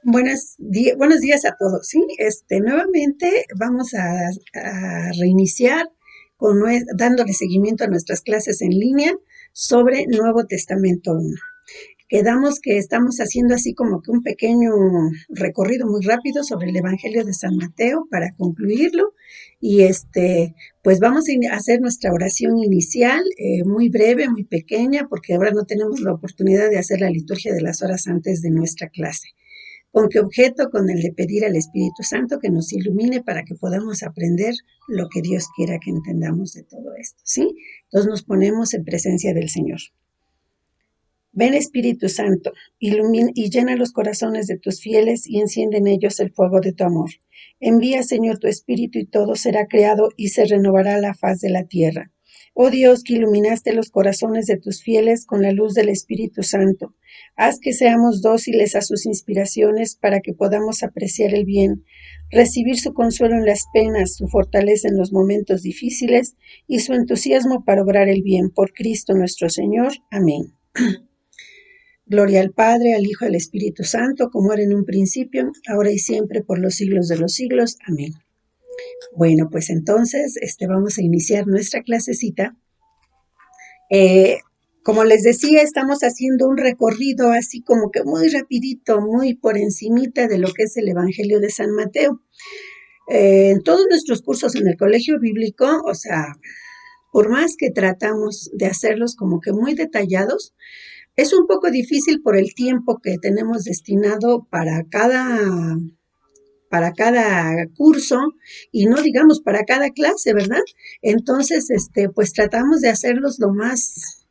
Buenos días a todos. Sí, nuevamente vamos a reiniciar dándole seguimiento a nuestras clases en línea sobre Nuevo Testamento 1. Quedamos que estamos haciendo así como que un pequeño recorrido muy rápido sobre el Evangelio de San Mateo para concluirlo y pues vamos a hacer nuestra oración inicial, muy breve, muy pequeña, porque ahora no tenemos la oportunidad de hacer la liturgia de las horas antes de nuestra clase. ¿Con qué objeto? Con el de pedir al Espíritu Santo que nos ilumine para que podamos aprender lo que Dios quiera que entendamos de todo esto, ¿sí? Entonces nos ponemos en presencia del Señor. Ven Espíritu Santo, ilumina y llena los corazones de tus fieles y enciende en ellos el fuego de tu amor. Envía, Señor, tu Espíritu y todo será creado y se renovará la faz de la tierra. Oh Dios, que iluminaste los corazones de tus fieles con la luz del Espíritu Santo, haz que seamos dóciles a sus inspiraciones para que podamos apreciar el bien, recibir su consuelo en las penas, su fortaleza en los momentos difíciles y su entusiasmo para obrar el bien. Por Cristo nuestro Señor. Amén. Gloria al Padre, al Hijo y al Espíritu Santo, como era en un principio, ahora y siempre, por los siglos de los siglos. Amén. Bueno, pues entonces vamos a iniciar nuestra clasecita. Como les decía, estamos haciendo un recorrido así como que muy rapidito, muy por encimita de lo que es el Evangelio de San Mateo. En todos nuestros cursos en el colegio bíblico, o sea, por más que tratamos de hacerlos como que muy detallados, es un poco difícil por el tiempo que tenemos destinado para cada curso y no digamos para cada clase, ¿verdad? Entonces, pues tratamos de hacerlos lo más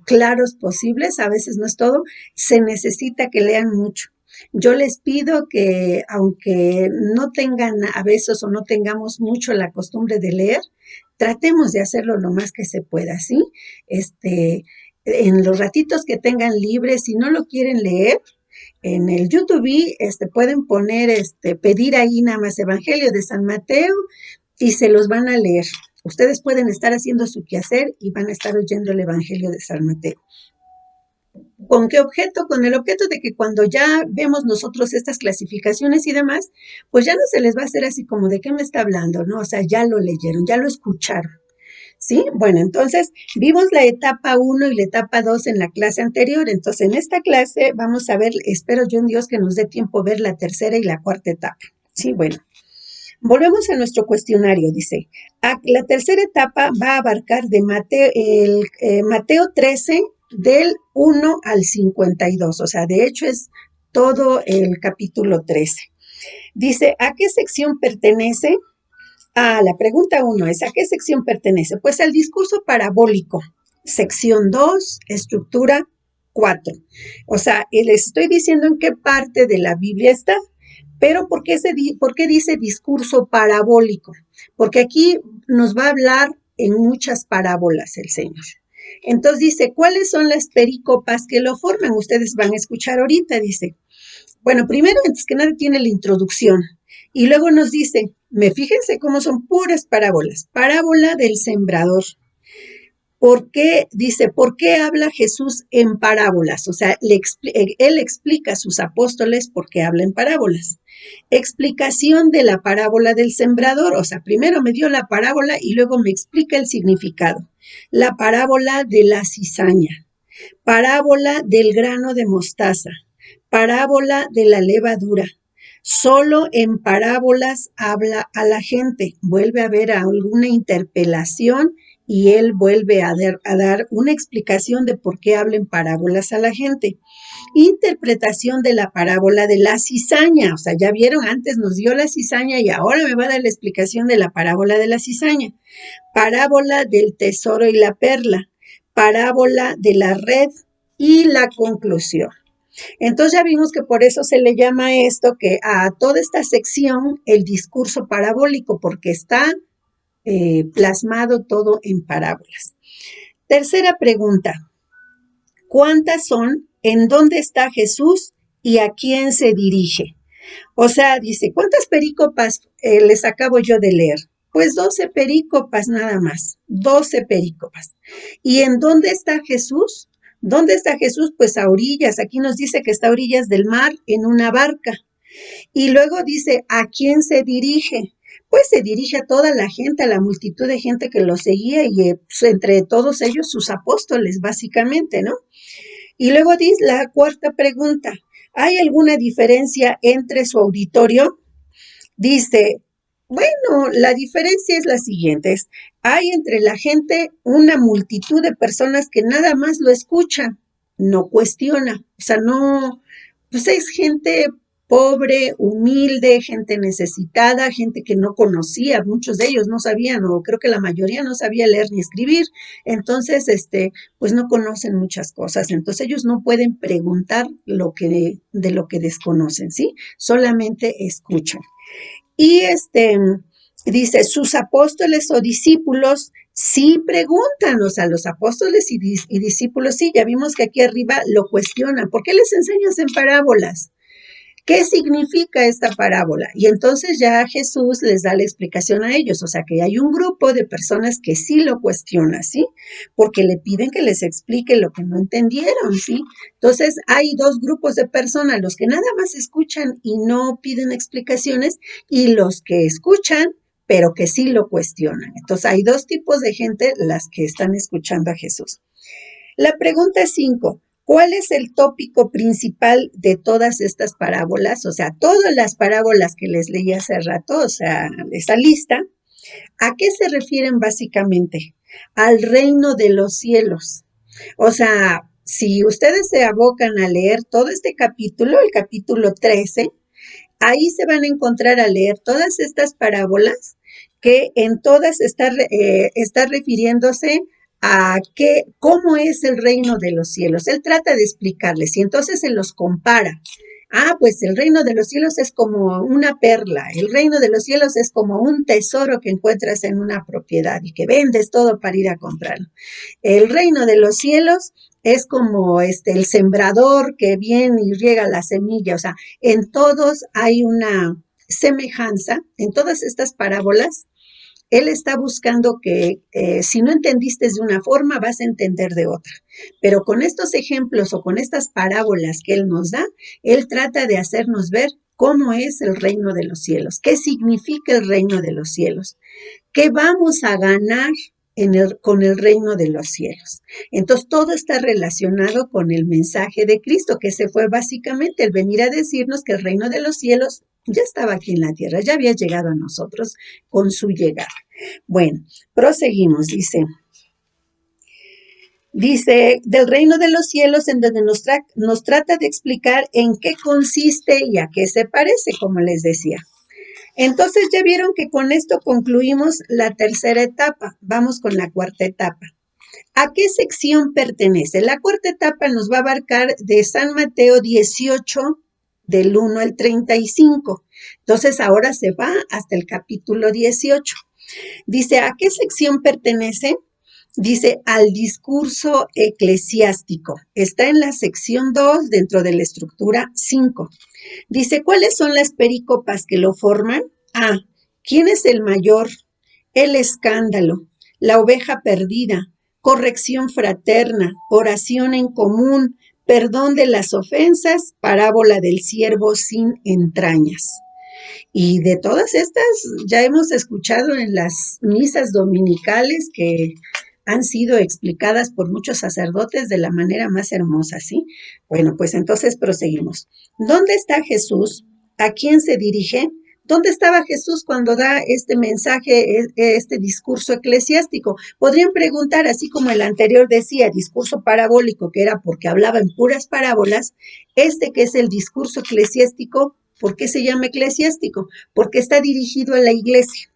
claros posibles, a veces no es todo, se necesita que lean mucho. Yo les pido que, aunque no tengan a veces o no tengamos mucho la costumbre de leer, tratemos de hacerlo lo más que se pueda, ¿sí? En los ratitos que tengan libres, si no lo quieren leer, en el YouTube pueden poner, pedir ahí nada más Evangelio de San Mateo y se los van a leer. Ustedes pueden estar haciendo su quehacer y van a estar oyendo el Evangelio de San Mateo. ¿Con qué objeto? Con el objeto de que cuando ya vemos nosotros estas clasificaciones y demás, pues ya no se les va a hacer así como de qué me está hablando, ¿no? O sea, ya lo leyeron, ya lo escucharon. ¿Sí? Bueno, entonces vimos la etapa 1 y la etapa 2 en la clase anterior. Entonces, en esta clase vamos a ver, espero yo en Dios que nos dé tiempo ver la tercera y la cuarta etapa. Sí, bueno. Volvemos a nuestro cuestionario, dice. La tercera etapa va a abarcar de Mateo 13 del 1 al 52. O sea, de hecho es todo el capítulo 13. Dice, ¿a qué sección pertenece? La pregunta 1 es, ¿a qué sección pertenece? Pues al discurso parabólico, sección 2, estructura 4. O sea, les estoy diciendo en qué parte de la Biblia está, pero ¿por qué dice discurso parabólico? Porque aquí nos va a hablar en muchas parábolas el Señor. Entonces dice, ¿cuáles son las perícopas que lo forman? Ustedes van a escuchar ahorita, dice. Bueno, primero, antes que nada, tiene la introducción. Y luego nos dice, fíjense cómo son puras parábolas. Parábola del sembrador. ¿Por qué? Dice, ¿por qué habla Jesús en parábolas? O sea, él explica a sus apóstoles por qué habla en parábolas. Explicación de la parábola del sembrador. O sea, primero me dio la parábola y luego me explica el significado. La parábola de la cizaña. Parábola del grano de mostaza. Parábola de la levadura. Solo en parábolas habla a la gente. Vuelve a haber alguna interpelación y él vuelve a dar una explicación de por qué habla en parábolas a la gente. Interpretación de la parábola de la cizaña. O sea, ya vieron, antes nos dio la cizaña y ahora me va a dar la explicación de la parábola de la cizaña. Parábola del tesoro y la perla. Parábola de la red y la conclusión. Entonces ya vimos que por eso se le llama esto, que a toda esta sección el discurso parabólico, porque está plasmado todo en parábolas. Tercera pregunta, ¿cuántas son? ¿En dónde está Jesús? ¿Y a quién se dirige? O sea, dice, ¿cuántas perícopas les acabo yo de leer? Pues 12 perícopas nada más, 12 perícopas. ¿Y en dónde está Jesús? ¿Dónde está Jesús? Pues a orillas. Aquí nos dice que está a orillas del mar en una barca. Y luego dice, ¿a quién se dirige? Pues se dirige a toda la gente, a la multitud de gente que lo seguía y pues, entre todos ellos sus apóstoles, básicamente, ¿no? Y luego dice la cuarta pregunta, ¿hay alguna diferencia entre su auditorio? Dice, bueno, la diferencia es la siguiente, hay entre la gente una multitud de personas que nada más lo escuchan, no cuestiona, o sea, no, pues es gente pobre, humilde, gente necesitada, gente que no conocía, muchos de ellos no sabían, o creo que la mayoría no sabía leer ni escribir, entonces, pues no conocen muchas cosas, entonces ellos no pueden preguntar de lo que desconocen, ¿sí? Solamente escuchan. Y dice, sus apóstoles o discípulos sí preguntan, o sea, los apóstoles y discípulos sí, ya vimos que aquí arriba lo cuestionan. ¿Por qué les enseñas en parábolas? ¿Qué significa esta parábola? Y entonces ya Jesús les da la explicación a ellos, o sea que hay un grupo de personas que sí lo cuestionan, ¿sí? Porque le piden que les explique lo que no entendieron, ¿sí? Entonces hay dos grupos de personas, los que nada más escuchan y no piden explicaciones y los que escuchan pero que sí lo cuestionan. Entonces hay dos tipos de gente las que están escuchando a Jesús. La pregunta 5. ¿Cuál es el tópico principal de todas estas parábolas? O sea, todas las parábolas que les leí hace rato, o sea, esa lista, ¿a qué se refieren básicamente? Al reino de los cielos. O sea, si ustedes se abocan a leer todo este capítulo, el capítulo 13, ahí se van a encontrar a leer todas estas parábolas que en todas está refiriéndose a cómo es el reino de los cielos. Él trata de explicarles y entonces se los compara. Ah, pues el reino de los cielos es como una perla, el reino de los cielos es como un tesoro que encuentras en una propiedad y que vendes todo para ir a comprarlo. El reino de los cielos es como el sembrador que viene y riega la semilla, o sea, en todos hay una semejanza, en todas estas parábolas, él está buscando que si no entendiste de una forma, vas a entender de otra. Pero con estos ejemplos o con estas parábolas que él nos da, él trata de hacernos ver cómo es el reino de los cielos, qué significa el reino de los cielos, qué vamos a ganar con el reino de los cielos. Entonces, todo está relacionado con el mensaje de Cristo, que se fue básicamente el venir a decirnos que el reino de los cielos ya estaba aquí en la tierra, ya había llegado a nosotros con su llegada. Bueno, proseguimos, dice, del reino de los cielos, en donde nos trata de explicar en qué consiste y a qué se parece, como les decía. Entonces ya vieron que con esto concluimos la tercera etapa. Vamos con la cuarta etapa. ¿A qué sección pertenece? La cuarta etapa nos va a abarcar de San Mateo 18, del 1 al 35. Entonces ahora se va hasta el capítulo 18. Dice, ¿a qué sección pertenece? Dice, al discurso eclesiástico. Está en la sección 2 dentro de la estructura 5. Dice, ¿cuáles son las perícopas que lo forman? A. ¿Quién es el mayor? El escándalo, la oveja perdida, corrección fraterna, oración en común, perdón de las ofensas, parábola del siervo sin entrañas. Y de todas estas ya hemos escuchado en las misas dominicales que han sido explicadas por muchos sacerdotes de la manera más hermosa, ¿sí? Bueno, pues entonces proseguimos. ¿Dónde está Jesús? ¿A quién se dirige? ¿Dónde estaba Jesús cuando da este mensaje, este discurso eclesiástico? Podrían preguntar, así como el anterior decía, discurso parabólico, que era porque hablaba en puras parábolas, que es el discurso eclesiástico, ¿por qué se llama eclesiástico? Porque está dirigido a la iglesia.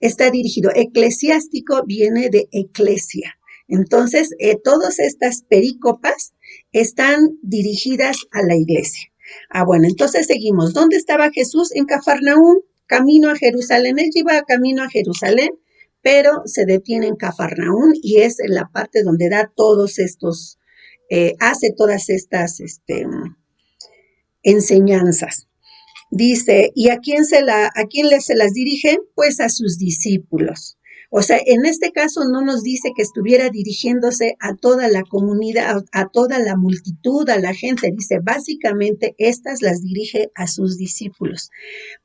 Está dirigido, eclesiástico viene de eclesia. Entonces, todas estas perícopas están dirigidas a la iglesia. Bueno, entonces seguimos. ¿Dónde estaba Jesús? En Cafarnaúm, camino a Jerusalén. Él iba camino a Jerusalén, pero se detiene en Cafarnaúm y es en la parte donde da todos estos, hace todas estas enseñanzas. Dice, ¿y a quién se las dirige? Pues a sus discípulos. O sea, en este caso no nos dice que estuviera dirigiéndose a toda la comunidad, a toda la multitud, a la gente. Dice, básicamente, estas las dirige a sus discípulos.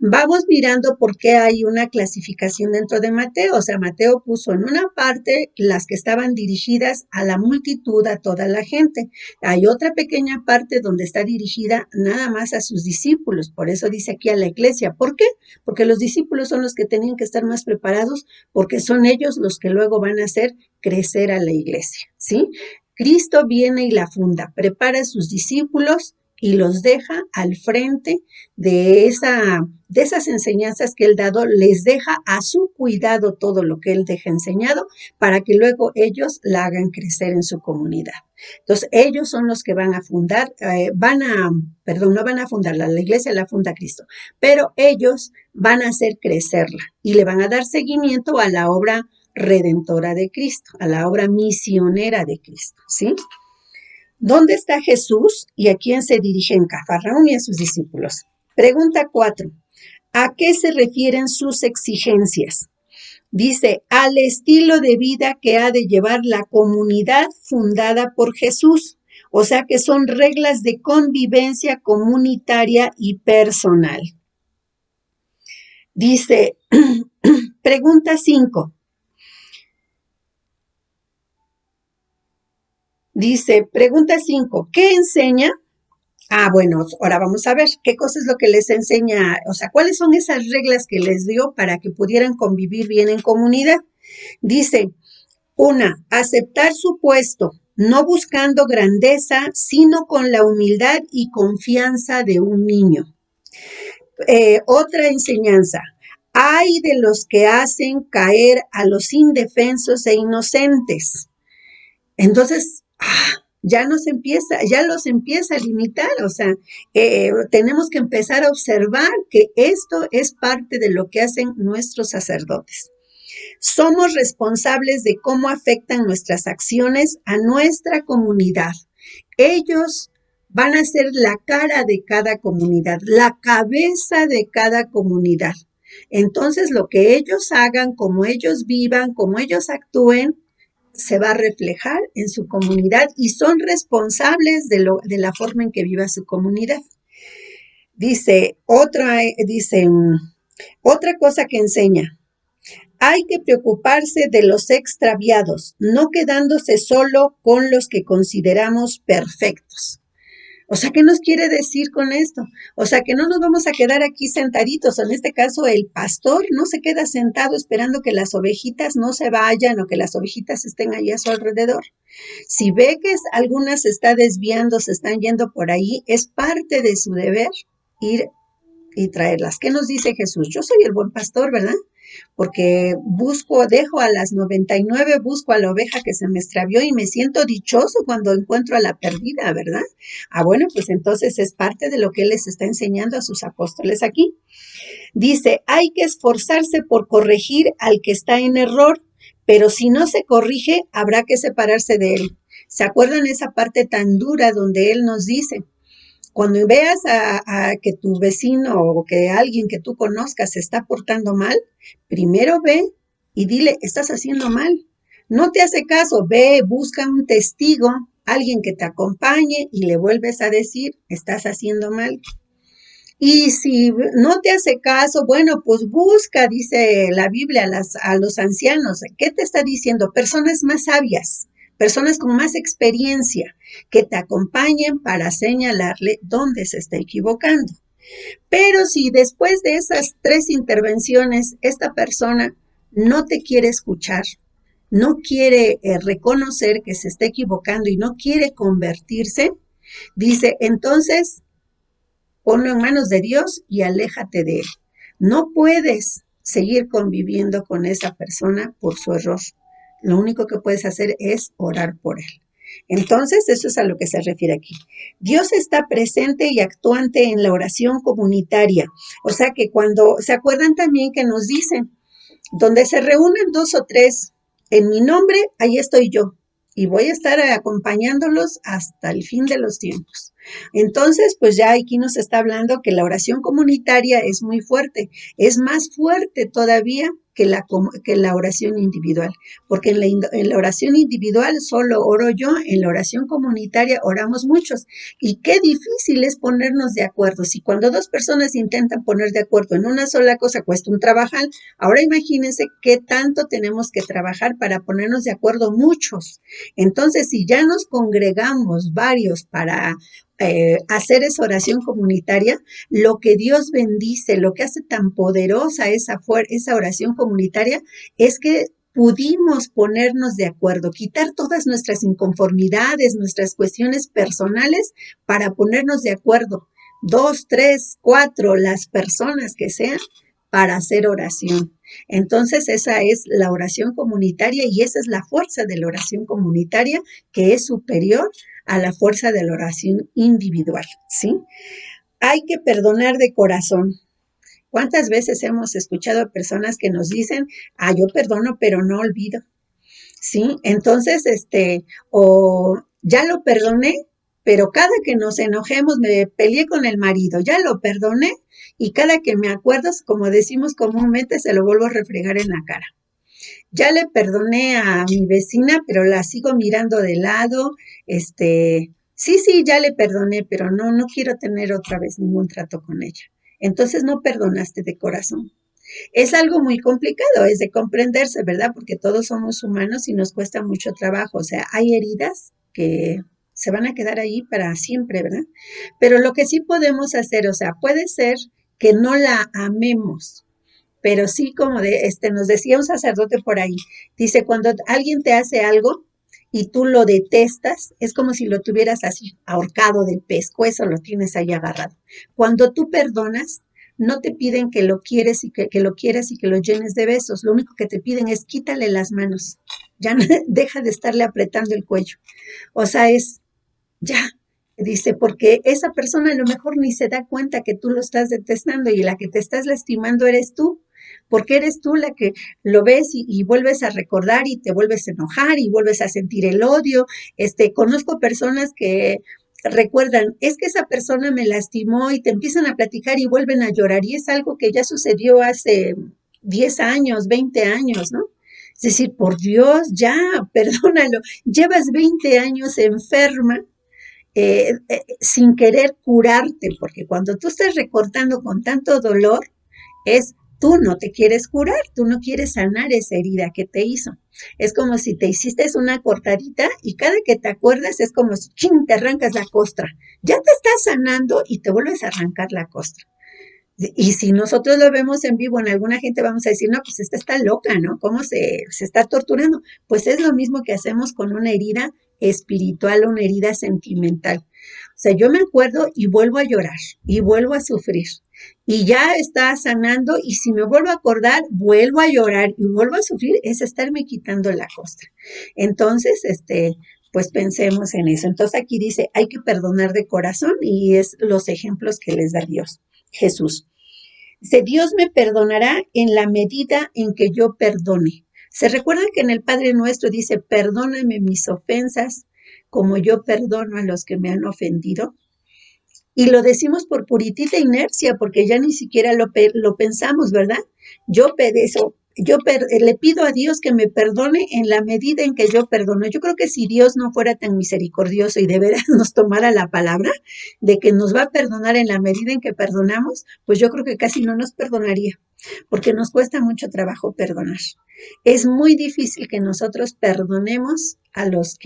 Vamos mirando por qué hay una clasificación dentro de Mateo. O sea, Mateo puso en una parte las que estaban dirigidas a la multitud, a toda la gente. Hay otra pequeña parte donde está dirigida nada más a sus discípulos. Por eso dice aquí a la iglesia. ¿Por qué? Porque los discípulos son los que tenían que estar más preparados, porque son ellos los que luego van a hacer crecer a la iglesia, ¿sí? Cristo viene y la funda, prepara a sus discípulos y los deja al frente de esas enseñanzas que él dado, les deja a su cuidado todo lo que él deja enseñado para que luego ellos la hagan crecer en su comunidad. Entonces, ellos son los que van a fundar, no van a fundar, la iglesia la funda Cristo, pero ellos van a hacer crecerla y le van a dar seguimiento a la obra redentora de Cristo, a la obra misionera de Cristo, ¿sí? ¿Dónde está Jesús y a quién se dirige en Cafarnaúm y a sus discípulos? Pregunta 4. ¿A qué se refieren sus exigencias? Dice, al estilo de vida que ha de llevar la comunidad fundada por Jesús. O sea que son reglas de convivencia comunitaria y personal. Dice, pregunta 5. Dice, pregunta 5, ¿qué enseña? Bueno, ahora vamos a ver qué cosa es lo que les enseña, o sea, cuáles son esas reglas que les dio para que pudieran convivir bien en comunidad. Dice, 1, aceptar su puesto, no buscando grandeza, sino con la humildad y confianza de un niño. Otra enseñanza, hay de los que hacen caer a los indefensos e inocentes. Entonces, ya los empieza a limitar, o sea, tenemos que empezar a observar que esto es parte de lo que hacen nuestros sacerdotes. Somos responsables de cómo afectan nuestras acciones a nuestra comunidad. Ellos van a ser la cara de cada comunidad, la cabeza de cada comunidad. Entonces, lo que ellos hagan, como ellos vivan, como ellos actúen, se va a reflejar en su comunidad y son responsables de la forma en que viva su comunidad. Dice otra cosa que enseña. Hay que preocuparse de los extraviados, no quedándose solo con los que consideramos perfectos. O sea, ¿qué nos quiere decir con esto? O sea, que no nos vamos a quedar aquí sentaditos. En este caso, el pastor no se queda sentado esperando que las ovejitas no se vayan o que las ovejitas estén ahí a su alrededor. Si ve que algunas se está desviando, se están yendo por ahí, es parte de su deber ir y traerlas. ¿Qué nos dice Jesús? Yo soy el buen pastor, ¿verdad? Porque dejo a las 99, busco a la oveja que se me extravió y me siento dichoso cuando encuentro a la perdida, ¿verdad? Bueno, pues entonces es parte de lo que él les está enseñando a sus apóstoles aquí. Dice, hay que esforzarse por corregir al que está en error, pero si no se corrige, habrá que separarse de él. ¿Se acuerdan esa parte tan dura donde él nos dice? Cuando veas a que tu vecino o que alguien que tú conozcas se está portando mal, primero ve y dile, estás haciendo mal. No te hace caso, ve, busca un testigo, alguien que te acompañe y le vuelves a decir, estás haciendo mal. Y si no te hace caso, bueno, pues busca, dice la Biblia, a los ancianos. ¿Qué te está diciendo? Personas más sabias, personas con más experiencia, que te acompañen para señalarle dónde se está equivocando. Pero si después de esas 3 intervenciones esta persona no te quiere escuchar, no quiere reconocer que se está equivocando y no quiere convertirse, dice, entonces ponlo en manos de Dios y aléjate de él. No puedes seguir conviviendo con esa persona por su error. Lo único que puedes hacer es orar por él. Entonces, eso es a lo que se refiere aquí. Dios está presente y actuante en la oración comunitaria. O sea que cuando, ¿se acuerdan también que nos dicen? Donde se reúnen 2 o 3 en mi nombre, ahí estoy yo. Y voy a estar acompañándolos hasta el fin de los tiempos. Entonces, pues ya aquí nos está hablando que la oración comunitaria es muy fuerte. Es más fuerte todavía que la oración individual, porque en la oración individual solo oro yo, en la oración comunitaria oramos muchos, y qué difícil es ponernos de acuerdo. Si cuando dos personas intentan poner de acuerdo en una sola cosa cuesta un trabajal, ahora imagínense qué tanto tenemos que trabajar para ponernos de acuerdo muchos. Entonces, si ya nos congregamos varios para hacer esa oración comunitaria, lo que Dios bendice, lo que hace tan poderosa esa oración comunitaria es que pudimos ponernos de acuerdo, quitar todas nuestras inconformidades, nuestras cuestiones personales para ponernos de acuerdo, 2, 3, 4, las personas que sean, para hacer oración. Entonces, esa es la oración comunitaria y esa es la fuerza de la oración comunitaria, que es superior a la fuerza de la oración individual, ¿sí? Hay que perdonar de corazón. ¿Cuántas veces hemos escuchado a personas que nos dicen, yo perdono, pero no olvido? ¿Sí? Entonces, o ya lo perdoné, pero cada que nos enojemos, me peleé con el marido, ya lo perdoné, y cada que me acuerdo, como decimos comúnmente, se lo vuelvo a refregar en la cara. Ya le perdoné a mi vecina, pero la sigo mirando de lado, sí, ya le perdoné, pero no quiero tener otra vez ningún trato con ella. Entonces no perdonaste de corazón. Es algo muy complicado, es de comprenderse, ¿verdad? Porque todos somos humanos y nos cuesta mucho trabajo. O sea, hay heridas que se van a quedar ahí para siempre, ¿verdad? Pero lo que sí podemos hacer, o sea, puede ser que no la amemos, pero sí como nos decía un sacerdote por ahí, dice, cuando alguien te hace algo y tú lo detestas, es como si lo tuvieras así ahorcado del pescuezo, lo tienes ahí agarrado. Cuando tú perdonas, no te piden que lo quieres y que lo quieras y que lo llenes de besos, lo único que te piden es quítale las manos, ya no, deja de estarle apretando el cuello. O sea, ya, dice, porque esa persona a lo mejor ni se da cuenta que tú lo estás detestando y la que te estás lastimando eres tú, porque eres tú la que lo ves y vuelves a recordar y te vuelves a enojar y vuelves a sentir el odio. Conozco personas que recuerdan, es que esa persona me lastimó y te empiezan a platicar y vuelven a llorar y es algo que ya sucedió hace 10 años, 20 años, ¿no? Es decir, por Dios, ya, perdónalo, llevas 20 años enferma sin querer curarte, porque cuando tú estás recortando con tanto dolor, tú no te quieres curar, tú no quieres sanar esa herida que te hizo. Es como si te hiciste una cortadita y cada que te acuerdas es como si te arrancas la costra. Ya te estás sanando y te vuelves a arrancar la costra. Y si nosotros lo vemos en vivo, en alguna gente vamos a decir, no, pues esta está loca, ¿no? ¿Cómo se está torturando? Pues es lo mismo que hacemos con una herida espiritual, una herida sentimental. O sea, yo me acuerdo y vuelvo a llorar y vuelvo a sufrir. Y ya está sanando y si me vuelvo a acordar, vuelvo a llorar y vuelvo a sufrir, es estarme quitando la costra. Entonces, pues pensemos en eso. Entonces aquí dice, hay que perdonar de corazón y es los ejemplos que les da Dios. Jesús. Dice, Dios me perdonará en la medida en que yo perdone. ¿Se recuerdan que en el Padre Nuestro dice, perdóname mis ofensas como yo perdono a los que me han ofendido? Y lo decimos por puritita inercia, porque ya ni siquiera lo pensamos, ¿verdad? Le pido a Dios que me perdone en la medida en que yo perdono. Yo creo que si Dios no fuera tan misericordioso y de veras nos tomara la palabra de que nos va a perdonar en la medida en que perdonamos, pues yo creo que casi no nos perdonaría, porque nos cuesta mucho trabajo perdonar. Es muy difícil que nosotros perdonemos a las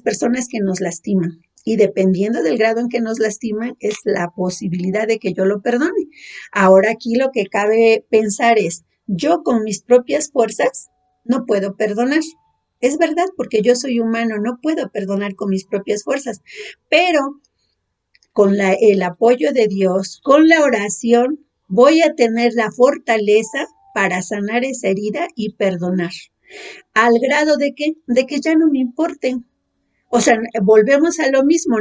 personas que nos lastiman. Y dependiendo del grado en que nos lastiman, es la posibilidad de que yo lo perdone. Ahora aquí lo que cabe pensar es, yo con mis propias fuerzas no puedo perdonar. Es verdad, porque yo soy humano, no puedo perdonar con mis propias fuerzas, pero con el apoyo de Dios, con la oración, voy a tener la fortaleza para sanar esa herida y perdonar. ¿Al grado de qué? De que ya no me importen. O sea, volvemos a lo mismo,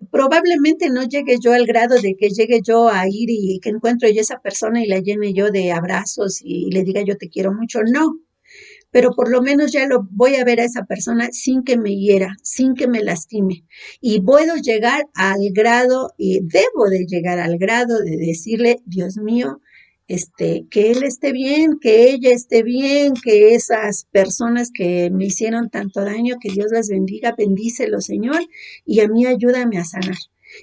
probablemente no llegue yo al grado de que llegue yo a ir y que encuentre yo a esa persona y la llene yo de abrazos y le diga yo te quiero mucho, no, pero por lo menos ya lo voy a ver a esa persona sin que me hiera, sin que me lastime. Y puedo llegar al grado, y debo de llegar al grado de decirle, Dios mío, que él esté bien, que ella esté bien, que esas personas que me hicieron tanto daño, que Dios las bendiga, bendícelo, Señor, y a mí ayúdame a sanar.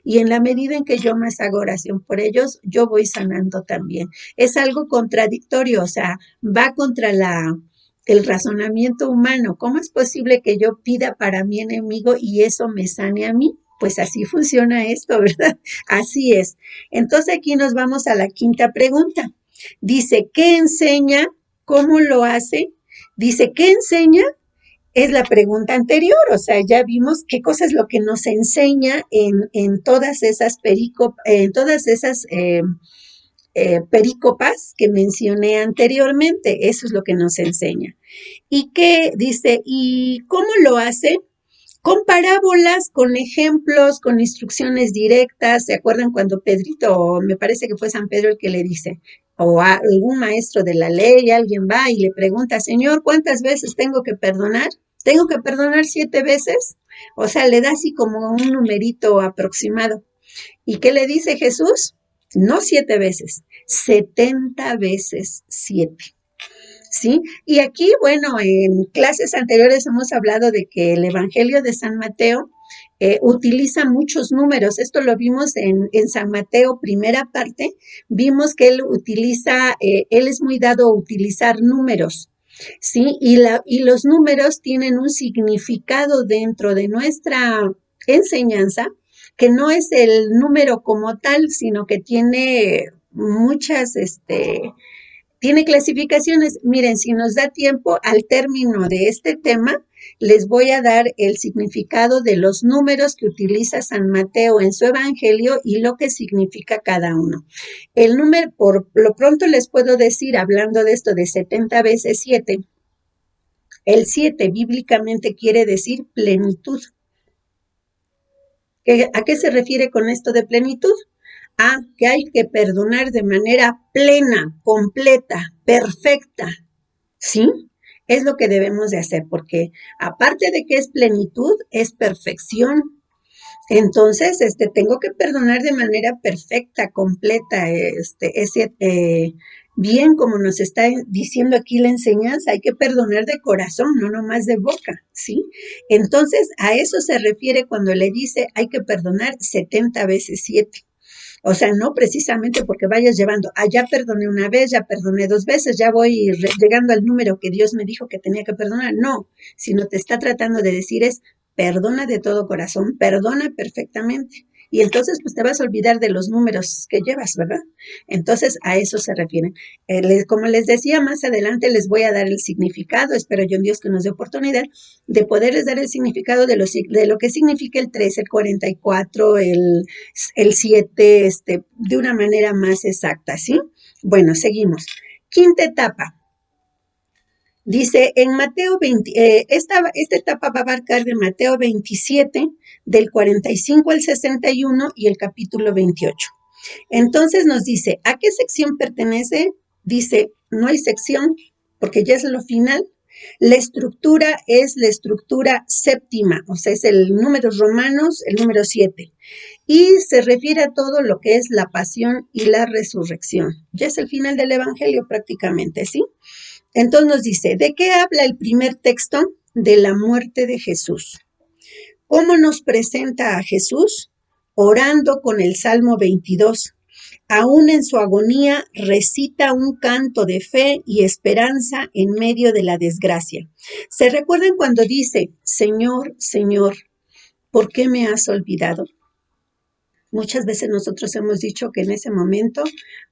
Y en la medida en que yo más hago oración por ellos, yo voy sanando también. Es algo contradictorio, o sea, va contra el razonamiento humano. ¿Cómo es posible que yo pida para mi enemigo y eso me sane a mí? Pues así funciona esto, ¿verdad? Así es. Entonces aquí nos vamos a la quinta pregunta. Dice, ¿qué enseña? ¿Cómo lo hace? Dice, ¿qué enseña? Es la pregunta anterior, o sea, ya vimos qué cosa es lo que nos enseña en todas esas perícopas que mencioné anteriormente. Eso es lo que nos enseña. ¿Y qué dice? ¿Y cómo lo hace? Con parábolas, con ejemplos, con instrucciones directas. ¿Se acuerdan cuando Pedrito, me parece que fue San Pedro el que le dice, o a algún maestro de la ley, alguien va y le pregunta, Señor, ¿cuántas veces tengo que perdonar? ¿Tengo que perdonar 7 veces? O sea, le da así como un numerito aproximado. ¿Y qué le dice Jesús? No 7 veces, 70 veces 7. ¿Sí? Y aquí, bueno, en clases anteriores hemos hablado de que el Evangelio de San Mateo utiliza muchos números. Esto lo vimos en San Mateo, primera parte. Vimos que él es muy dado a utilizar números. ¿Sí? Y los números tienen un significado dentro de nuestra enseñanza, que no es el número como tal, sino que tiene muchas, tiene clasificaciones. Miren, si nos da tiempo, al término de este tema, les voy a dar el significado de los números que utiliza San Mateo en su evangelio y lo que significa cada uno. El número, por lo pronto les puedo decir, hablando de esto de 70 veces 7, el 7 bíblicamente quiere decir plenitud. ¿A qué se refiere con esto de plenitud? A que hay que perdonar de manera plena, completa, perfecta, ¿sí? Es lo que debemos de hacer, porque aparte de que es plenitud, es perfección. Entonces, tengo que perdonar de manera perfecta, completa, bien como nos está diciendo aquí la enseñanza, hay que perdonar de corazón, no nomás de boca, ¿sí? Entonces, a eso se refiere cuando le dice hay que perdonar 70 veces 7. O sea, no precisamente porque vayas llevando, ya perdoné una vez, ya perdoné 2 veces, ya voy llegando al número que Dios me dijo que tenía que perdonar. No, sino te está tratando de decir es, perdona de todo corazón, perdona perfectamente. Y entonces, pues te vas a olvidar de los números que llevas, ¿verdad? Entonces, a eso se refieren. Como les decía, más adelante les voy a dar el significado. Espero yo en Dios que nos dé oportunidad de poderles dar el significado de lo que significa el 3, el 44, el 7, de una manera más exacta, ¿sí? Bueno, seguimos. Quinta etapa. Dice, en Mateo 20, esta etapa va a abarcar de Mateo 27, del 45 al 61 y el capítulo 28. Entonces nos dice, ¿a qué sección pertenece? Dice, no hay sección, porque ya es lo final. La estructura es la estructura séptima, o sea, es el número romanos, el número 7. Y se refiere a todo lo que es la pasión y la resurrección. Ya es el final del Evangelio prácticamente, ¿sí? Entonces nos dice, ¿de qué habla el primer texto? De la muerte de Jesús. ¿Cómo nos presenta a Jesús? Orando con el Salmo 22. Aún en su agonía recita un canto de fe y esperanza en medio de la desgracia. ¿Se recuerdan cuando dice, Señor, Señor, ¿por qué me has olvidado? Muchas veces nosotros hemos dicho que en ese momento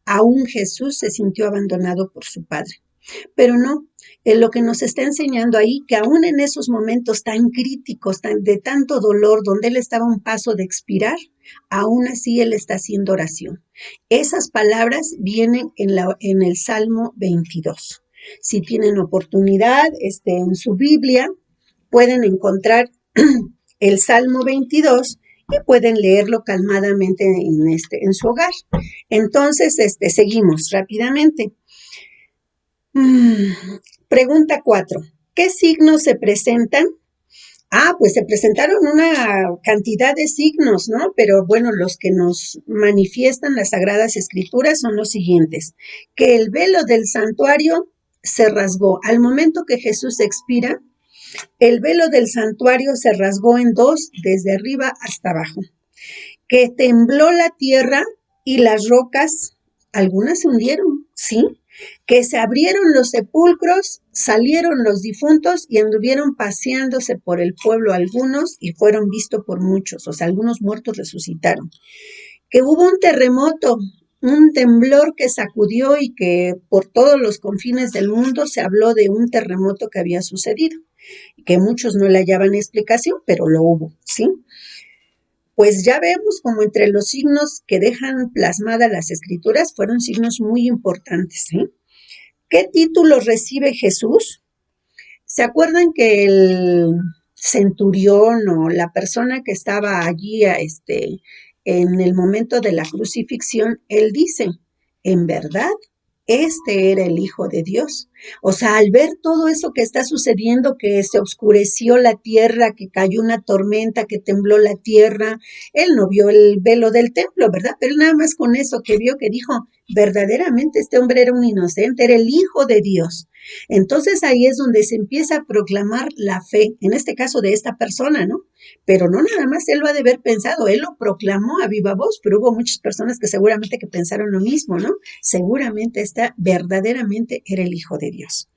aún Jesús se sintió abandonado por su Padre. Pero no, lo que nos está enseñando ahí, que aún en esos momentos tan críticos, de tanto dolor, donde él estaba a un paso de expirar, aún así él está haciendo oración. Esas palabras vienen en el Salmo 22. Si tienen oportunidad, en su Biblia, pueden encontrar el Salmo 22 y pueden leerlo calmadamente en su hogar. Entonces, seguimos rápidamente. Pregunta 4. ¿Qué signos se presentan Pues se presentaron una cantidad de signos, ¿no? Pero bueno, los que nos manifiestan las Sagradas Escrituras son los siguientes: que el velo del santuario se rasgó. Al momento que Jesús expira, el velo del santuario se rasgó en dos, desde arriba hasta abajo. Que tembló la tierra y las rocas, algunas se hundieron, ¿sí? Que se abrieron los sepulcros, salieron los difuntos y anduvieron paseándose por el pueblo algunos y fueron vistos por muchos, o sea, algunos muertos resucitaron. Que hubo un terremoto, un temblor que sacudió y que por todos los confines del mundo se habló de un terremoto que había sucedido, que muchos no le hallaban explicación, pero lo hubo, ¿sí? Pues ya vemos como entre los signos que dejan plasmadas las escrituras fueron signos muy importantes, ¿sí? ¿Qué título recibe Jesús? ¿Se acuerdan que el centurión o la persona que estaba allí en el momento de la crucifixión, él dice, en verdad, este era el Hijo de Dios? O sea, al ver todo eso que está sucediendo, que se oscureció la tierra, que cayó una tormenta, que tembló la tierra, él no vio el velo del templo, ¿verdad? Pero nada más con eso que vio, que dijo, verdaderamente este hombre era un inocente, era el Hijo de Dios. Entonces ahí es donde se empieza a proclamar la fe, en este caso de esta persona, ¿no? Pero no nada más él lo ha de haber pensado, él lo proclamó a viva voz, pero hubo muchas personas que seguramente que pensaron lo mismo, ¿no? Seguramente esta verdaderamente era el Hijo de Dios.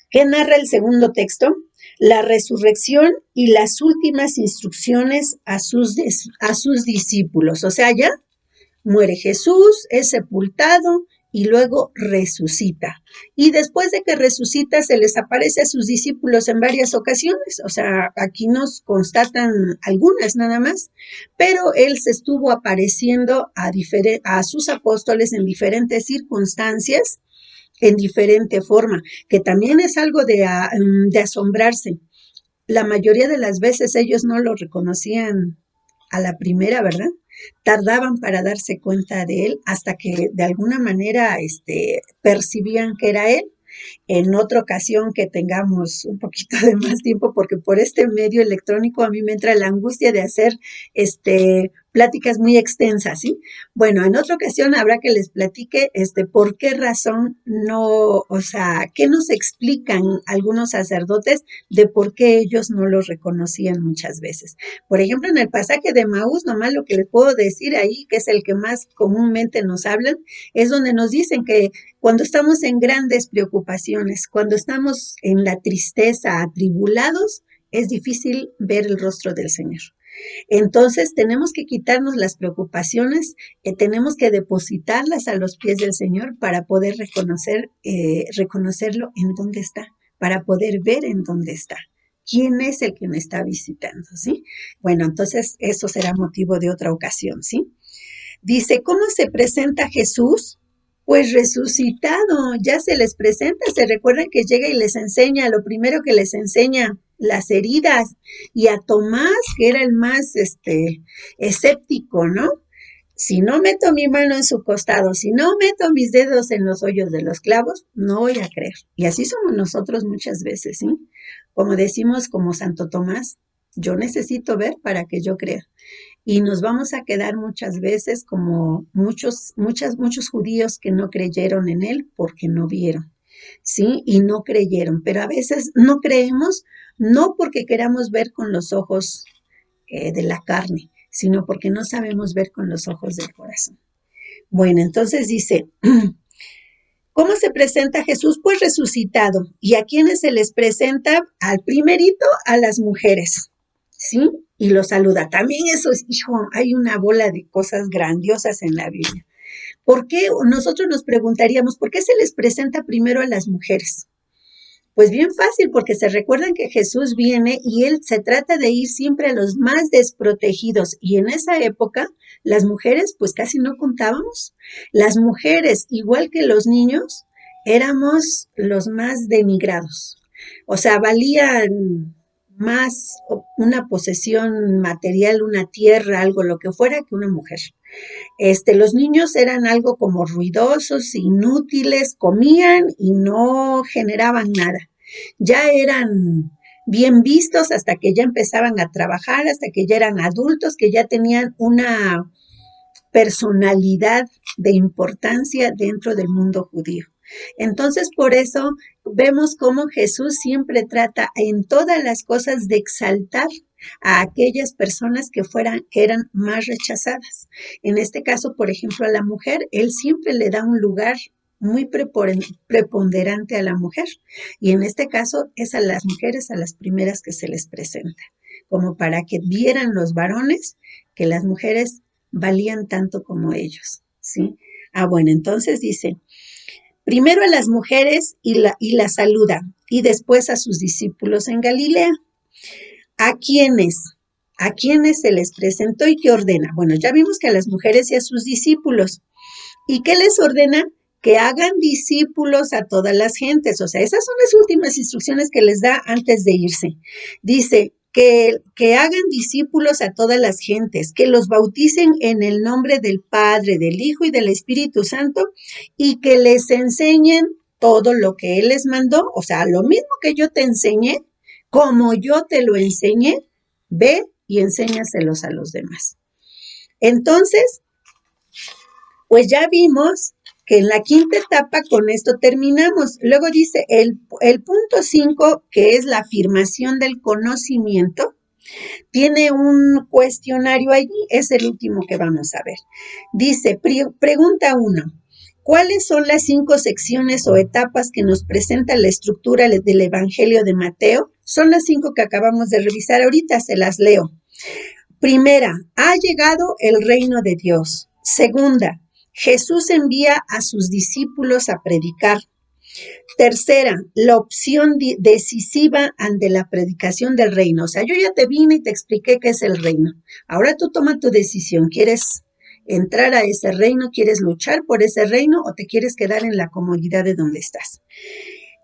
¿Qué narra el segundo texto? La resurrección y las últimas instrucciones a sus discípulos. O sea, ya muere Jesús, es sepultado y luego resucita. Y después de que resucita, se les aparece a sus discípulos en varias ocasiones. O sea, aquí nos constatan algunas nada más, pero él se estuvo apareciendo a sus apóstoles en diferentes circunstancias, en diferente forma, que también es algo de asombrarse. La mayoría de las veces ellos no lo reconocían a la primera, ¿verdad? Tardaban para darse cuenta de él hasta que de alguna manera percibían que era él. En otra ocasión que tengamos un poquito de más tiempo, porque por este medio electrónico a mí me entra la angustia de hacer pláticas muy extensas, ¿sí? Bueno, en otra ocasión habrá que les platique por qué razón no, o sea, qué nos explican algunos sacerdotes de por qué ellos no los reconocían muchas veces. Por ejemplo, en el pasaje de Maús, nomás lo que les puedo decir ahí, que es el que más comúnmente nos hablan, es donde nos dicen que cuando estamos en grandes preocupaciones, cuando estamos en la tristeza, atribulados, es difícil ver el rostro del Señor. Entonces tenemos que quitarnos las preocupaciones, tenemos que depositarlas a los pies del Señor para poder reconocerlo en dónde está, para poder ver en dónde está. ¿Quién es el que me está visitando? ¿Sí? Bueno, entonces eso será motivo de otra ocasión, ¿sí? Dice, ¿cómo se presenta Jesús? Pues resucitado, ya se les presenta, se recuerdan que llega y les enseña, lo primero que les enseña, las heridas, y a Tomás, que era el más escéptico, ¿no? Si no meto mi mano en su costado, si no meto mis dedos en los hoyos de los clavos, no voy a creer. Y así somos nosotros muchas veces, ¿sí? Como decimos como Santo Tomás, yo necesito ver para que yo crea. Y nos vamos a quedar muchas veces como muchos judíos que no creyeron en él porque no vieron, ¿sí? Y no creyeron, pero a veces no creemos no porque queramos ver con los ojos de la carne, sino porque no sabemos ver con los ojos del corazón. Bueno, entonces dice, ¿cómo se presenta Jesús? Pues resucitado. ¿Y a quiénes se les presenta? Al primerito, a las mujeres, ¿sí? Y lo saluda. También eso es, hijo, hay una bola de cosas grandiosas en la Biblia. ¿Por qué? Nosotros nos preguntaríamos, ¿por qué se les presenta primero a las mujeres? Pues bien fácil, porque se recuerdan que Jesús viene y él se trata de ir siempre a los más desprotegidos. Y en esa época, las mujeres pues casi no contábamos. Las mujeres, igual que los niños, éramos los más denigrados. O sea, valían más una posesión material, una tierra, algo, lo que fuera, que una mujer. Los niños eran algo como ruidosos, inútiles, comían y no generaban nada. Ya eran bien vistos hasta que ya empezaban a trabajar, hasta que ya eran adultos, que ya tenían una personalidad de importancia dentro del mundo judío. Entonces, por eso vemos cómo Jesús siempre trata en todas las cosas de exaltar a aquellas personas que eran más rechazadas. En este caso, por ejemplo, a la mujer, él siempre le da un lugar muy preponderante a la mujer. Y en este caso es a las mujeres a las primeras que se les presenta, como para que vieran los varones que las mujeres valían tanto como ellos, ¿sí? Bueno, entonces dice, primero a las mujeres y la saluda, y después a sus discípulos en Galilea. ¿A quiénes? ¿A quiénes se les presentó y qué ordena? Bueno, ya vimos que a las mujeres y a sus discípulos. ¿Y qué les ordena? Que hagan discípulos a todas las gentes. O sea, esas son las últimas instrucciones que les da antes de irse. Dice, que hagan discípulos a todas las gentes, que los bauticen en el nombre del Padre, del Hijo y del Espíritu Santo, y que les enseñen todo lo que Él les mandó. O sea, lo mismo que yo te enseñé, como yo te lo enseñé, ve y enséñaselos a los demás. Entonces, pues ya vimos que en la quinta etapa con esto terminamos. Luego dice el punto 5, que es la afirmación del conocimiento, tiene un cuestionario allí, es el último que vamos a ver. Dice, pregunta 1, ¿cuáles son las 5 secciones o etapas que nos presenta la estructura del Evangelio de Mateo? Son las 5 que acabamos de revisar ahorita, se las leo. Primera, ha llegado el reino de Dios. Segunda, Jesús envía a sus discípulos a predicar. Tercera, la opción decisiva ante la predicación del reino. O sea, yo ya te vine y te expliqué qué es el reino. Ahora tú toma tu decisión. ¿Quieres entrar a ese reino? ¿Quieres luchar por ese reino o te quieres quedar en la comodidad de donde estás?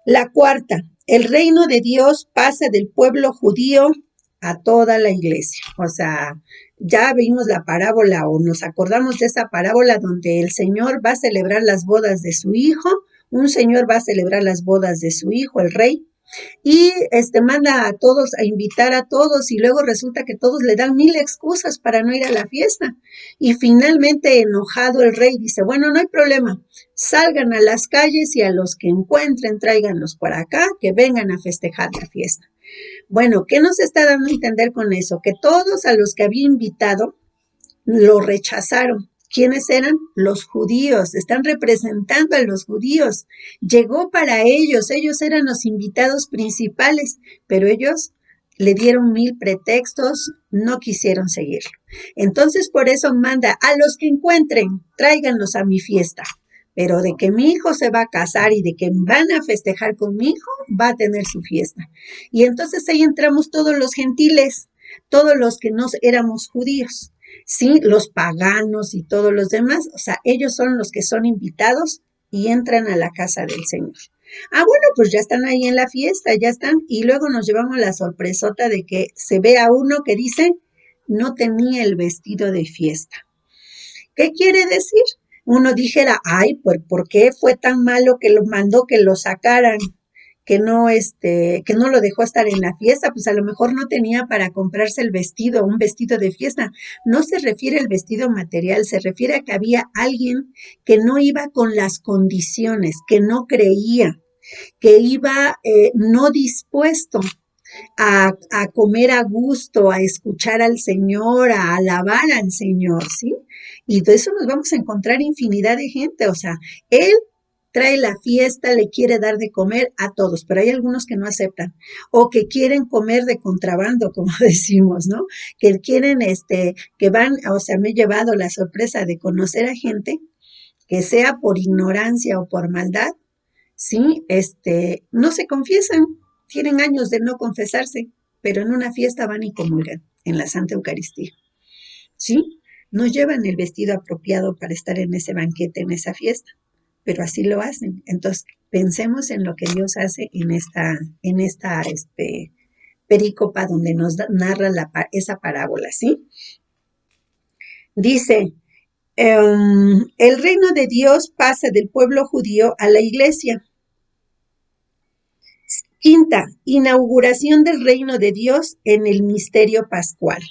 La cuarta, el reino de Dios pasa del pueblo judío a toda la iglesia. O sea, ya vimos la parábola o nos acordamos de esa parábola donde el Señor va a celebrar las bodas de su hijo, un señor va a celebrar las bodas de su hijo, el rey, y manda a todos, a invitar a todos, y luego resulta que todos le dan 1000 excusas para no ir a la fiesta. Y finalmente, enojado, el rey dice, bueno, no hay problema, salgan a las calles y a los que encuentren, tráiganlos para acá, que vengan a festejar la fiesta. Bueno, ¿qué nos está dando a entender con eso? Que todos a los que había invitado lo rechazaron. ¿Quiénes eran? Los judíos, están representando a los judíos. Llegó para ellos eran los invitados principales, pero ellos le dieron 1000 pretextos, no quisieron seguirlo. Entonces, por eso manda a los que encuentren, tráiganlos a mi fiesta. Pero de que mi hijo se va a casar y de que van a festejar con mi hijo, va a tener su fiesta. Y entonces ahí entramos todos los gentiles, todos los que no éramos judíos. Sí, los paganos y todos los demás, o sea, ellos son los que son invitados y entran a la casa del Señor. Bueno, pues ya están ahí en la fiesta, ya están, y luego nos llevamos la sorpresota de que se ve a uno que dice, no tenía el vestido de fiesta. ¿Qué quiere decir? Uno dijera, ¿por qué fue tan malo que lo mandó que lo sacaran? Que no lo dejó estar en la fiesta, pues a lo mejor no tenía para comprarse el vestido, un vestido de fiesta. No se refiere al vestido material, se refiere a que había alguien que no iba con las condiciones, que no creía, que iba no dispuesto a comer a gusto, a escuchar al Señor, a alabar al Señor, ¿sí? Y de eso nos vamos a encontrar infinidad de gente, o sea, Él trae la fiesta, le quiere dar de comer a todos, pero hay algunos que no aceptan o que quieren comer de contrabando, como decimos, ¿no? Que quieren, que van, o sea, me he llevado la sorpresa de conocer a gente que sea por ignorancia o por maldad, ¿sí? No se confiesan, tienen años de no confesarse, pero en una fiesta van y comulgan en la Santa Eucaristía, ¿sí? No llevan el vestido apropiado para estar en ese banquete, en esa fiesta, pero así lo hacen. Entonces, pensemos en lo que Dios hace en esta perícopa donde nos narra esa parábola, ¿sí? Dice, el reino de Dios pasa del pueblo judío a la iglesia. Quinta, inauguración del reino de Dios en el misterio pascual.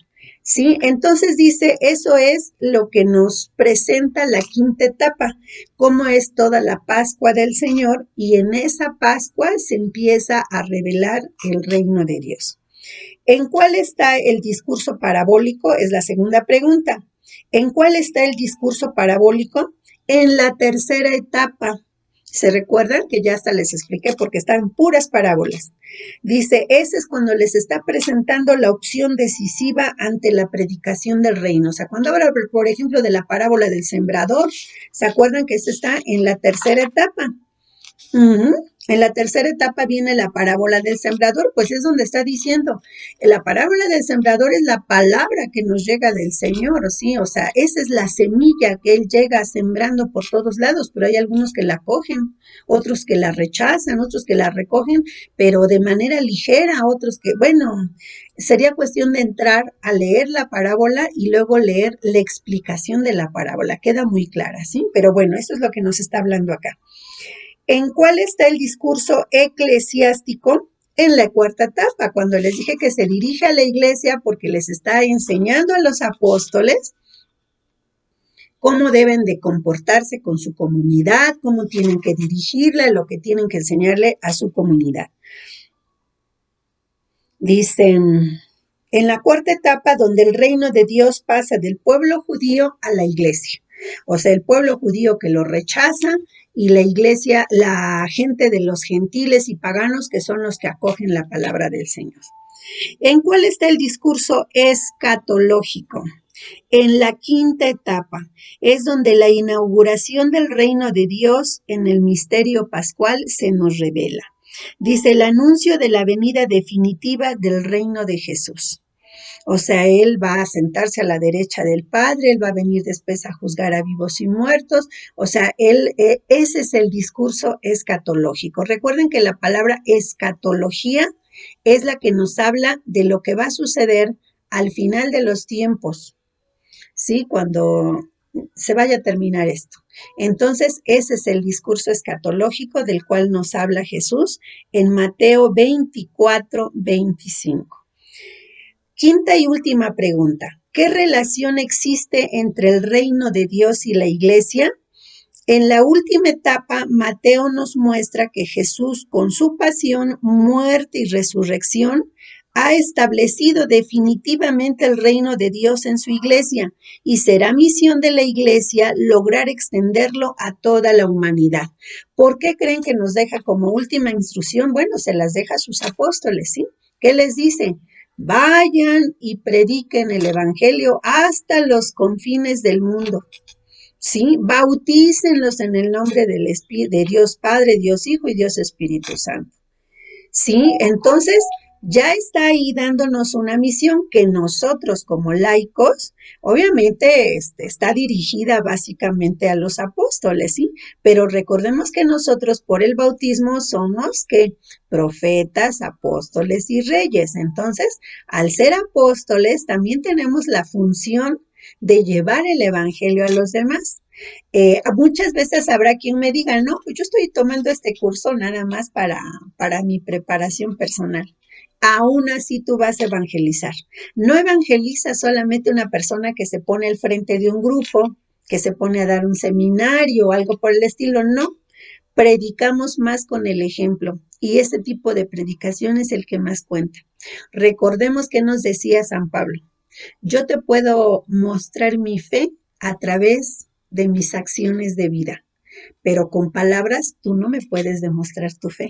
¿Sí? Entonces dice, eso es lo que nos presenta la quinta etapa, cómo es toda la Pascua del Señor, y en esa Pascua se empieza a revelar el reino de Dios. ¿En cuál está el discurso parabólico? Es la segunda pregunta. ¿En cuál está el discurso parabólico? En la tercera etapa. ¿Se recuerdan? Que ya hasta les expliqué porque están puras parábolas. Dice, ese es cuando les está presentando la opción decisiva ante la predicación del reino. O sea, cuando habla, por ejemplo, de la parábola del sembrador, ¿se acuerdan que ese está en la tercera etapa? En la tercera etapa viene la parábola del sembrador, pues es donde está diciendo, la parábola del sembrador es la palabra que nos llega del Señor, ¿sí? O sea, esa es la semilla que Él llega sembrando por todos lados, pero hay algunos que la cogen, otros que la rechazan, otros que la recogen, pero de manera ligera, otros que, bueno, sería cuestión de entrar a leer la parábola y luego leer la explicación de la parábola, queda muy clara, ¿sí? Pero bueno, eso es lo que nos está hablando acá. ¿En cuál está el discurso eclesiástico? En la cuarta etapa, cuando les dije que se dirige a la iglesia porque les está enseñando a los apóstoles cómo deben de comportarse con su comunidad, cómo tienen que dirigirla, lo que tienen que enseñarle a su comunidad. Dicen, en la cuarta etapa, donde el reino de Dios pasa del pueblo judío a la iglesia. O sea, el pueblo judío que lo rechaza y la iglesia, la gente de los gentiles y paganos que son los que acogen la palabra del Señor. ¿En cuál está el discurso escatológico? En la quinta etapa es donde la inauguración del reino de Dios en el misterio pascual se nos revela. Dice el anuncio de la venida definitiva del reino de Jesús. O sea, Él va a sentarse a la derecha del Padre, Él va a venir después a juzgar a vivos y muertos. O sea, ese es el discurso escatológico. Recuerden que la palabra escatología es la que nos habla de lo que va a suceder al final de los tiempos, ¿sí? Cuando se vaya a terminar esto. Entonces, ese es el discurso escatológico del cual nos habla Jesús en Mateo 24, 25. Quinta y última pregunta. ¿Qué relación existe entre el reino de Dios y la iglesia? En la última etapa, Mateo nos muestra que Jesús, con su pasión, muerte y resurrección, ha establecido definitivamente el reino de Dios en su iglesia y será misión de la iglesia lograr extenderlo a toda la humanidad. ¿Por qué creen que nos deja como última instrucción? Bueno, se las deja a sus apóstoles, ¿sí? ¿Qué les dice? Vayan y prediquen el evangelio hasta los confines del mundo. ¿Sí? Bautícenlos en el nombre de Dios Padre, Dios Hijo y Dios Espíritu Santo. ¿Sí? Entonces, ya está ahí dándonos una misión que nosotros como laicos, obviamente está dirigida básicamente a los apóstoles, ¿sí? Pero recordemos que nosotros por el bautismo somos que profetas, apóstoles y reyes. Entonces, al ser apóstoles, también tenemos la función de llevar el evangelio a los demás. Muchas veces habrá quien me diga, no, pues yo estoy tomando este curso nada más para mi preparación personal. Aún así tú vas a evangelizar. No evangeliza solamente una persona que se pone al frente de un grupo, que se pone a dar un seminario o algo por el estilo, no. Predicamos más con el ejemplo y ese tipo de predicación es el que más cuenta. Recordemos que nos decía San Pablo, yo te puedo mostrar mi fe a través de mis acciones de vida, pero con palabras tú no me puedes demostrar tu fe.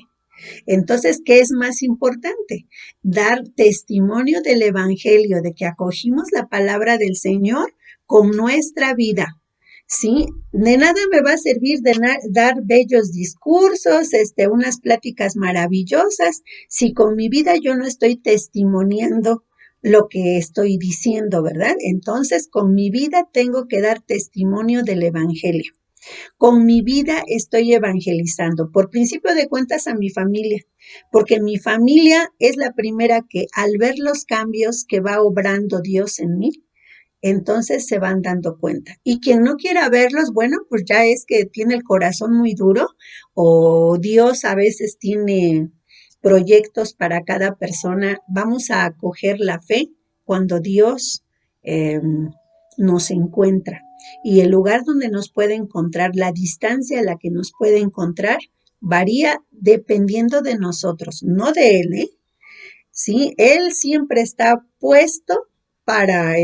Entonces, ¿qué es más importante? Dar testimonio del Evangelio, de que acogimos la palabra del Señor con nuestra vida. ¿Sí? De nada me va a servir de dar bellos discursos, unas pláticas maravillosas, si con mi vida yo no estoy testimoniando lo que estoy diciendo, ¿verdad? Entonces, con mi vida tengo que dar testimonio del Evangelio. Con mi vida estoy evangelizando, por principio de cuentas a mi familia, porque mi familia es la primera que al ver los cambios que va obrando Dios en mí, entonces se van dando cuenta. Y quien no quiera verlos, bueno, pues ya es que tiene el corazón muy duro o Dios a veces tiene proyectos para cada persona. Vamos a acoger la fe cuando Dios nos encuentra. Y el lugar donde nos puede encontrar, la distancia a la que nos puede encontrar, varía dependiendo de nosotros, no de Él, ¿eh? ¿Sí? Él siempre está puesto para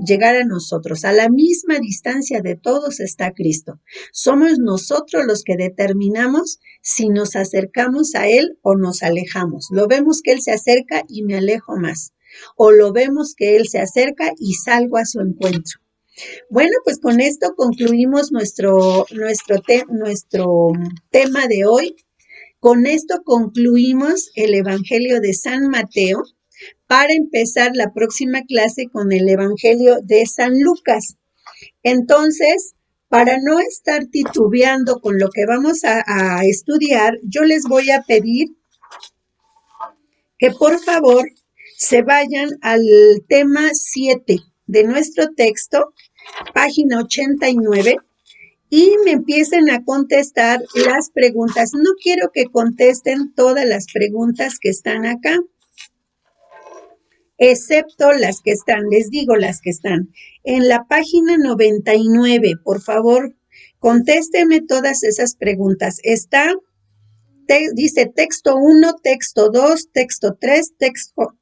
llegar a nosotros. A la misma distancia de todos está Cristo. Somos nosotros los que determinamos si nos acercamos a Él o nos alejamos. Lo vemos que Él se acerca y me alejo más. O lo vemos que Él se acerca y salgo a su encuentro. Bueno, pues con esto concluimos nuestro tema de hoy. Con esto concluimos el Evangelio de San Mateo para empezar la próxima clase con el Evangelio de San Lucas. Entonces, para no estar titubeando con lo que vamos a estudiar, yo les voy a pedir que por favor se vayan al tema 7 de nuestro texto, página 89, y me empiecen a contestar las preguntas. No quiero que contesten todas las preguntas que están acá, excepto las que están, les digo las que están. En la página 99, por favor, contésteme todas esas preguntas. Está, dice texto 1, texto 2, texto 3,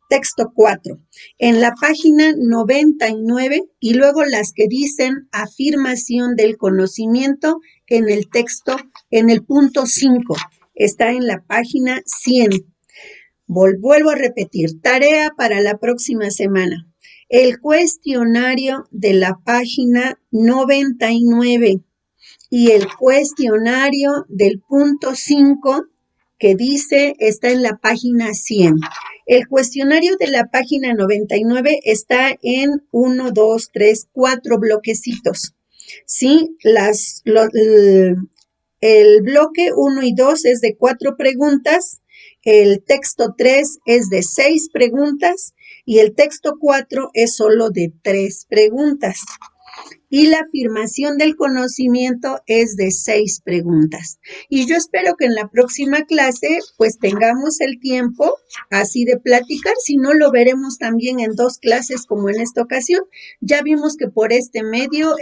texto 4. En la página 99 y luego las que dicen afirmación del conocimiento en el texto, en el punto 5. Está en la página 100. Vuelvo a repetir, tarea para la próxima semana. El cuestionario de la página 99 y el cuestionario del punto 5 que dice está en la página 100. El cuestionario de la página 99 está en 1, 2, 3, 4 bloquecitos. ¿Sí? El bloque 1 y 2 es de 4 preguntas, el texto 3 es de 6 preguntas y el texto 4 es solo de 3 preguntas. Y la afirmación del conocimiento es de 6 preguntas. Y yo espero que en la próxima clase pues tengamos el tiempo así de platicar, si no lo veremos también en 2 clases como en esta ocasión. Ya vimos que por este medio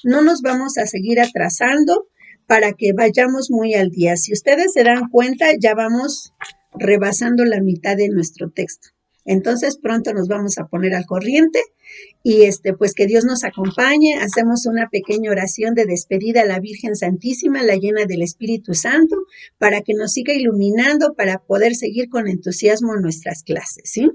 no nos vamos a seguir atrasando para que vayamos muy al día. Si ustedes se dan cuenta, ya vamos rebasando la mitad de nuestro texto. Entonces pronto nos vamos a poner al corriente y pues que Dios nos acompañe. Hacemos una pequeña oración de despedida a la Virgen Santísima, la llena del Espíritu Santo, para que nos siga iluminando para poder seguir con entusiasmo nuestras clases, ¿sí?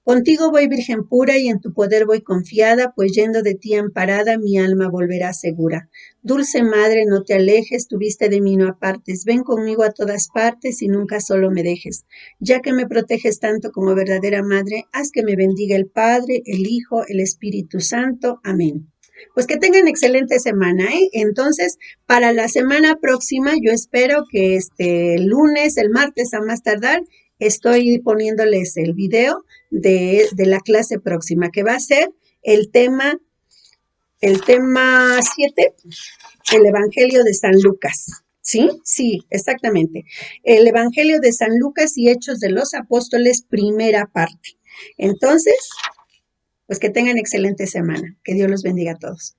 Contigo voy, Virgen pura, y en tu poder voy confiada, pues yendo de ti amparada, mi alma volverá segura. Dulce Madre, no te alejes, tu vista de mí no apartes, ven conmigo a todas partes y nunca solo me dejes. Ya que me proteges tanto como verdadera Madre, haz que me bendiga el Padre, el Hijo, el Espíritu Santo. Amén. Pues que tengan excelente semana, ¿eh? Entonces, para la semana próxima, yo espero que el lunes, el martes a más tardar, estoy poniéndoles el video de la clase próxima, que va a ser el tema 7, el Evangelio de San Lucas. ¿Sí? Sí, exactamente. El Evangelio de San Lucas y Hechos de los Apóstoles, primera parte. Entonces, pues que tengan excelente semana. Que Dios los bendiga a todos.